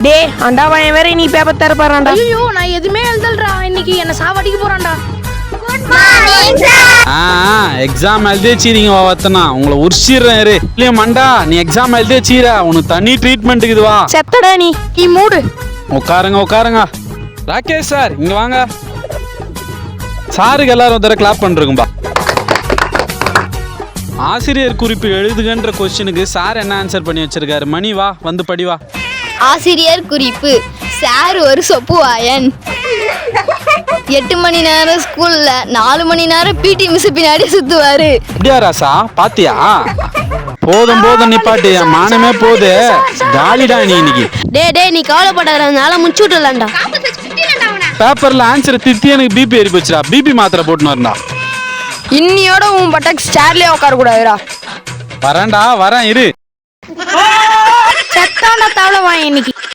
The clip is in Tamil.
டே அண்டா வாயன் வேற நீ பேப்பர் தர பாறான்டா. ஐயோ நான் எதுவுமே எழுதலடா, இன்னைக்கு என்ன சாவடிக்க போறான்டா. எக்ஸாம் எழுதி வச்சிருக்கீங்க வத்தனா உங்களை உரிச்சிடுறேன் இரு. இல்லையா மண்டா நீ எக்ஸாம் எழுதி வச்சிர உனக்கு தனி ட்ரீட்மெண்ட்டுக்கு இதுவா. செத்தடா நீ மூடு. உட்காருங்க ராகேஷ் சார் இங்க வாங்க. சாருக்கு எல்லாரும் ஒரு தடவை கிளாப் பண்றோம்பா. ஆசிரியர் குறிப்பு எழுதுகன்ற கொஸ்டினுக்கு சார் என்ன ஆன்சர் பண்ணி வச்சிருக்காரு? மணி வா வந்து படி வா. ஆசிரியர் குறிப்பு: சார் ஒரு சொப்பு வாயன். 8 மணி நேரம் ஸ்கூல்ல 4 மணி நேரம் பிடி மிஸ் பின்னாடி சுத்துவாரு. அப்படியா ராசா பாத்தியா? போதும் நிப்பாட்டு, என் மானமே போது. காலிடா நீ இன்னைக்கு. டே நீ கவலைப்படாதனால முடிச்சு விட்டுலாம்டா. பேப்பர்ல ஆன்சர் திட்டி எனக்கு பிபி ஏறி போச்சுடா. பிபி மாத்திரை போட்டுன்னு வரண்டா. இன்னியோட உன் பட்டக் ஸ்டார்லயே உட்கார கூடாதுடா. வரேன் இரு. செத்தாண்டா தவளை வாயன் இன்னைக்கு.